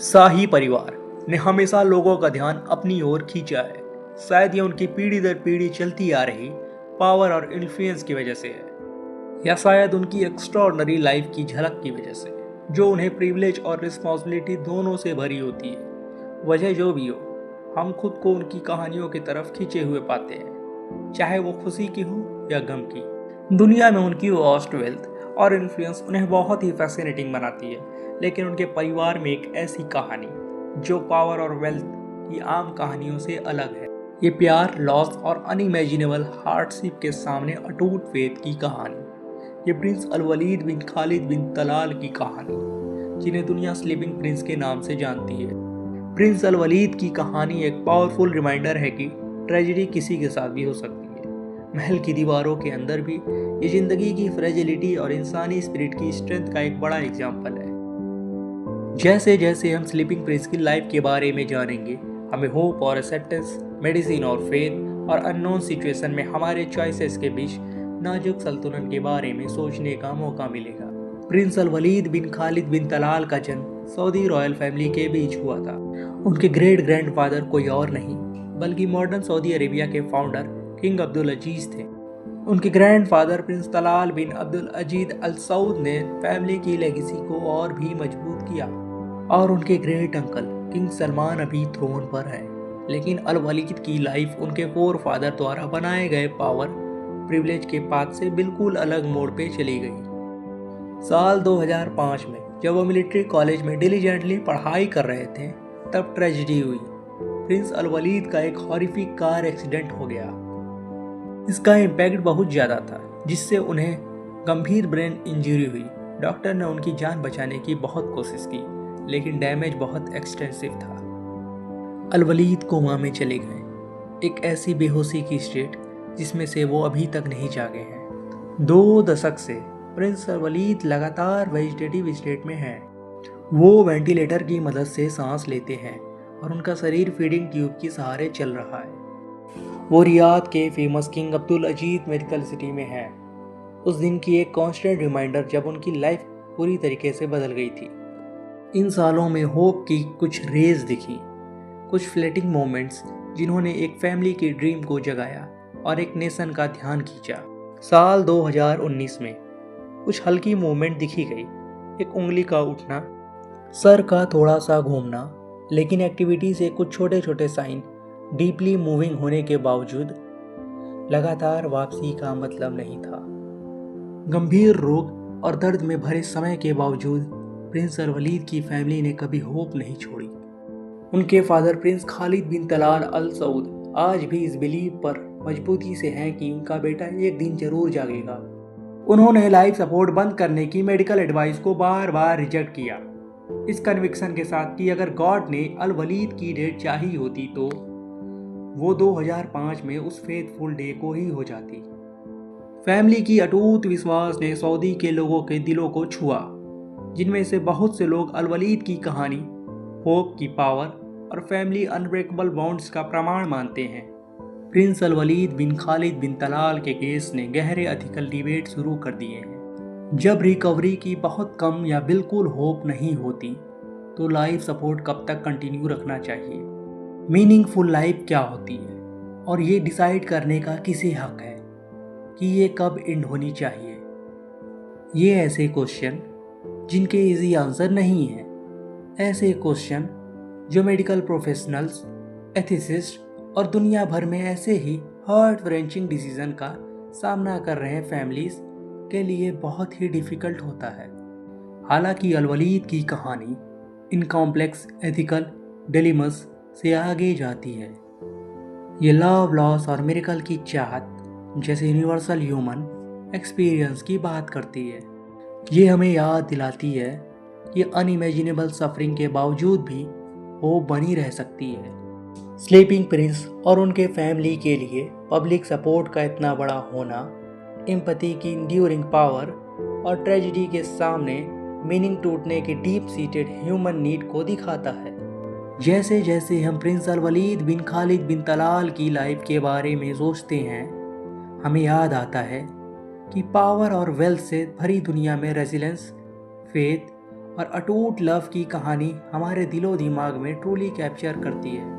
शाही परिवार ने हमेशा लोगों का ध्यान अपनी ओर खींचा है। शायद ये उनकी पीढ़ी दर पीढ़ी चलती आ रही पावर और इन्फ्लुएंस की वजह से है, या शायद उनकी एक्स्ट्रॉर्डनरी लाइफ की झलक की वजह से, जो उन्हें प्रिविलेज और रिस्पॉन्सिबिलिटी दोनों से भरी होती है। वजह जो भी हो, हम खुद को उनकी कहानियों की तरफ खींचे हुए पाते हैं, चाहे वो खुशी की हो या गम की। दुनिया में उनकी वास्ट वेल्थ और इन्फ्लुएंस उन्हें बहुत ही फैसिनेटिंग बनाती है, लेकिन उनके परिवार में एक ऐसी कहानी जो पावर और वेल्थ की आम कहानियों से अलग है। ये प्यार, लॉस और अनइमेजिनेबल हार्डशिप के सामने अटूट फेथ की कहानी। ये प्रिंस अल वलीद बिन खालिद बिन तलाल की कहानी, जिन्हें दुनिया स्लीपिंग प्रिंस के नाम से जानती है। प्रिंस अल वलीद की कहानी एक पावरफुल रिमाइंडर है कि ट्रेजेडी किसी के साथ भी हो सकती है। महल की दीवारों के अंदर भी ये जिंदगी की फ्रेजिलिटी और इंसानी स्पिरिट की स्ट्रेंथ का एक बड़ा एग्जाम्पल है। जैसे जैसे हम स्लीपिंग प्रिंस की लाइफ के बारे में जानेंगे, हमें होप और एक्सेप्टेंस, मेडिसिन और फेथ और अननोन सिचुएशन में हमारे चॉइसेस के बीच नाजुक संतुलन के बारे में सोचने का मौका मिलेगा। प्रिंस अल वलीद बिन खालिद बिन तलाल का जन्म सऊदी रॉयल फैमिली के बीच हुआ था। उनके ग्रेट ग्रैंडफादर कोई और नहीं बल्कि मॉडर्न सऊदी अरेबिया के फाउंडर किंग अब्दुल अजीज थे। उनके ग्रैंडफादर प्रिंस तलाल बिन अब्दुल अजीज अल सऊद ने फैमिली की लेगेसी को और भी मजबूत किया, और उनके ग्रेट अंकल किंग सलमान अभी थ्रोन पर है। लेकिन अल वलीद की लाइफ उनके फोर फादर द्वारा बनाए गए पावर प्रिविलेज के पाथ से बिल्कुल अलग मोड़ पे चली गई। साल 2005 में जब वो मिलिट्री कॉलेज में डिलीजेंटली पढ़ाई कर रहे थे, तब ट्रेजेडी हुई। प्रिंस अल वलीद का एक हॉरिफिक कार एक्सीडेंट हो गया। इसका इम्पैक्ट बहुत ज़्यादा था, जिससे उन्हें गंभीर ब्रेन इंजरी हुई। डॉक्टर ने उनकी जान बचाने की बहुत कोशिश की, लेकिन डैमेज बहुत एक्सटेंसिव था। अल वलीद कोमा में चले गए, एक ऐसी बेहोशी की स्टेट जिसमें से वो अभी तक नहीं जागे हैं। 2 दशक से प्रिंस अल वलीद लगातार वेजिटेटिव स्टेट में है। वो वेंटिलेटर की मदद से सांस लेते हैं और उनका शरीर फीडिंग ट्यूब के सहारे चल रहा है। वो रियाद के फेमस किंग अब्दुल अजीज मेडिकल सिटी में है। उस दिन की एक कांस्टेंट रिमाइंडर जब उनकी लाइफ पूरी तरीके से बदल गई थी। इन सालों में होप की कुछ रेज दिखी, कुछ फ्लेटिंग मोमेंट्स जिन्होंने एक फैमिली की ड्रीम को जगाया और एक नेशन का ध्यान खींचा। साल 2019 में कुछ हल्की मूवमेंट दिखी गई, एक उंगली का उठना, सर का थोड़ा सा घूमना, लेकिन एक्टिविटी से कुछ छोटे छोटे साइन डीपली मूविंग होने के बावजूद लगातार वापसी का मतलब नहीं था। गंभीर रोग और दर्द में भरे समय के बावजूद प्रिंस अल वलीद की फैमिली ने कभी होप नहीं छोड़ी। उनके फादर प्रिंस खालिद बिन तलाल अल सऊद आज भी इस बिलीव पर मजबूती से हैं कि उनका बेटा एक दिन जरूर जागेगा। उन्होंने लाइफ सपोर्ट बंद करने की मेडिकल एडवाइस को बार बार रिजेक्ट किया, इस कन्विक्शन के साथ कि अगर गॉड ने अल वलीद की डेट चाही होती तो वो 2005 में उस फेथफुल डे को ही हो जाती। फैमिली की अटूट विश्वास ने सऊदी के लोगों के दिलों को छुआ, जिनमें से बहुत से लोग अल वलीद की कहानी होप की पावर और फैमिली अनब्रेकेबल बॉन्ड्स का प्रमाण मानते हैं। प्रिंस अल वलीद बिन खालिद बिन तलाल के केस ने गहरे एथिकल डिबेट शुरू कर दिए हैं। जब रिकवरी की बहुत कम या बिल्कुल होप नहीं होती, तो लाइफ सपोर्ट कब तक कंटिन्यू रखना चाहिए? मीनिंगफुल लाइफ क्या होती है, और ये डिसाइड करने का किसे हक है कि ये कब एंड होनी चाहिए? ये ऐसे क्वेश्चन जिनके इजी आंसर नहीं है, ऐसे क्वेश्चन जो मेडिकल प्रोफेशनल्स, एथिसिस्ट और दुनिया भर में ऐसे ही हार्ट व्रेंचिंग डिसीजन का सामना कर रहे फैमिलीज के लिए बहुत ही डिफिकल्ट होता है। हालांकि अल वलीद की कहानी इन कॉम्प्लेक्स एथिकल डिलेमस से आगे जाती है। ये लव, लॉस और मिरेकल की चाहत जैसे यूनिवर्सल ह्यूमन एक्सपीरियंस की बात करती है। ये हमें याद दिलाती है कि अनइमेजिनेबल सफरिंग के बावजूद भी वो बनी रह सकती है। स्लीपिंग प्रिंस और उनके फैमिली के लिए पब्लिक सपोर्ट का इतना बड़ा होना एम्पैथी की इंड्यूरिंग पावर और ट्रेजेडी के सामने मीनिंग टूटने के डीप सीटेड ह्यूमन नीड को दिखाता है। जैसे जैसे हम प्रिंस अल वलीद बिन खालिद बिन तलाल की लाइफ के बारे में सोचते हैं, हमें याद आता है कि पावर और वेल्थ से भरी दुनिया में रेजिलेंस, फेथ और अटूट लव की कहानी हमारे दिलो दिमाग में ट्रूली कैप्चर करती है।